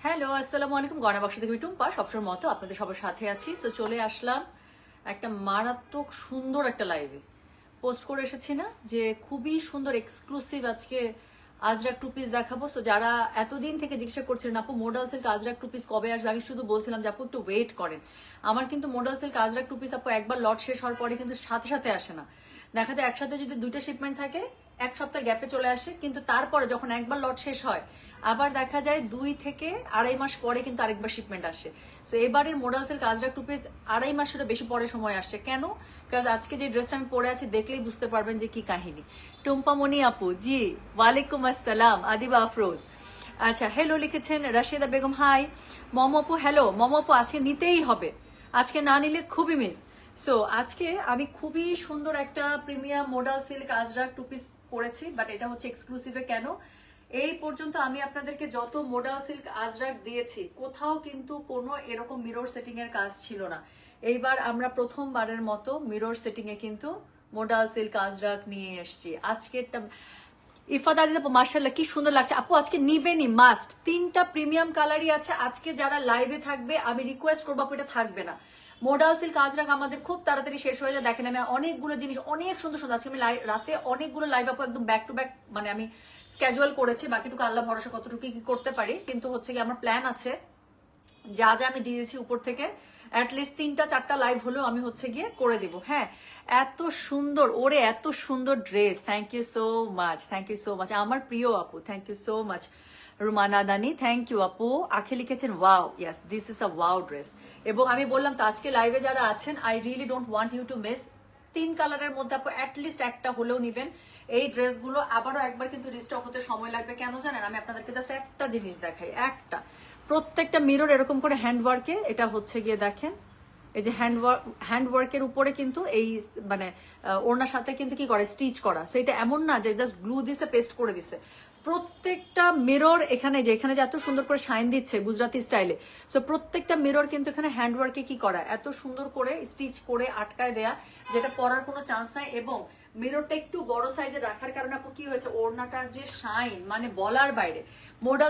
Hello, আসসালামু আলাইকুম। গয়না বাক্স থেকে আমি টুম্পা, সবসময় মতো আপনাদের সবার সাথে আছি। তো চলে আসলাম একটা মারাত্মক সুন্দর একটা লাইভে। পোস্ট করে এসেছি না যে খুবই সুন্দর এক্সক্লুসিভ আজকে আজরাক টু পিস দেখাবো। তো যারা এতদিন থেকে জিজ্ঞাসা করছিলেন আপু model silk Azrak two piece কবে আসবে, আমি শুধু বলছিলাম যে আপু একটু ওয়েট করেন। আমার কিন্তু model silk Azrak two piece আপু একবার লট শেষ হওয়ার পরে কিন্তু সাথে সাথে আসে না। দেখা যায় একসাথে যদি দুইটা শিপমেন্ট থাকে এক সপ্তাহ গ্যাপে চলে আসে, কিন্তু তারপরে যখন একবার লট শেষ হয় আবার দেখা যায় 2 থেকে আড়াই মাস পরে কিন্তু আরেকবার শিপমেন্ট আসে। তো এবারের model silk Azrak two piece আড়াই মাসেরও বেশি পরে সময় আসছে। কেন? কারণ আজকে যে ড্রেসটা আমি পরে আছি দেখলেই বুঝতে পারবেন যে কি কাহিনী। টুম্পামণি আপু, জি ওয়ালাইকুম আসসালাম। আদিবা আফরোজ, আচ্ছা হ্যালো লিখেছেন। রাশিদা বেগম, হাই। মম আপু, হ্যালো মম আপু, আজকে নিতেই হবে, আজকে না নিলে খুবই মিস। সো আজকে আমি খুবই সুন্দর একটা premium model silk Azrak two piece পরেছি, বাট এটা হচ্ছে এক্সক্লুসিভে। কেন? এই পর্যন্ত আমি আপনাদেরকে যত মডেল সিল্ক আজরাক দিয়েছি কোথাও কিন্তু কোনো এরকম মিরর সেটিং এর কাজ ছিল না। এইবার আমরা প্রথমবারের মতো মিরর সেটিং এ কিন্তু মডেল সিল্ক আজরাক নিয়ে এসেছি। আজকেরটা ইফাদা দিদি আপু, মার্শাল্লাহ কি সুন্দর লাগছে আপু, আজকে নিবেনই মাস্ট। 3টা প্রিমিয়াম কালারই আছে। আজকে যারা লাইভে থাকবে আমি রিকোয়েস্ট করবো আপু এটা থাকবে না। মডেল সিল্ক আজরাক আমাদের খুব তাড়াতাড়ি শেষ হয়ে যায়। দেখেন আমি অনেকগুলো জিনিস অনেক সুন্দর সুন্দর আজকে আমি রাতে অনেকগুলো লাইভ আপু একদম ব্যাক টু ব্যাক, মানে আমি স্ক্যাজুয়াল করেছি। বাকিটুকু আল্লাহ ভরসা কতটুকু কি করতে পারি, কিন্তু হচ্ছে কি আমার প্ল্যান আছে যা যা আমি দিয়েছি উপর থেকে অ্যাটলিস্ট 3টা 4টা লাইভ হলেও আমি হচ্ছে গিয়ে করে দিব। হ্যাঁ, এত সুন্দর ওরে, এত সুন্দর dress. Thank you so much, thank you so much আমার প্রিয় আপু, thank you so much. Rumana Dani, thank you আপু। আখে লিখেছেন wow, yes this is a wow dress. এবং আমি বললাম তো আজকে লাইভে যারা আছেন I really don't want you to miss. 3 কালারের মধ্যে আপু অ্যাটলিস্ট একটা হলেও নিবেন। এই ড্রেসগুলো আবারও একবার কিন্তু রিস্টক হতে সময় লাগবে। কেন জানেন? আমি আপনাদেরকে জাস্ট একটা জিনিস দেখাই, একটা প্রত্যেকটা মিরর এরকম করে হ্যান্ডওয়ার্কে, এটা হচ্ছে গিয়ে দেখেন এই যে হ্যান্ডওয়ার্কের উপরে কিন্তু এই মানে ওড়নার সাথে কিন্তু কি করে স্টিচ করা। সো এটা এমন না যে জাস্ট গ্লু দিছে পেস্ট করে দিছে। প্রত্যেকটা মিরর এখানে যে এত সুন্দর করে শাইন দিচ্ছে গুজরাটি স্টাইলে। সো প্রত্যেকটা মিরর কিন্তু এখানে হ্যান্ডওয়ার্কে কি করা, এত সুন্দর করে স্টিচ করে আটকায় দেয়া, যেটা পরার কোনো চান্স নাই। এবং মিররটা একটু বড় সাইজে রাখার কারণে আপু কি হয়েছে, ওড়নাটার যে শাইন মানে বলার বাইরে। মডেল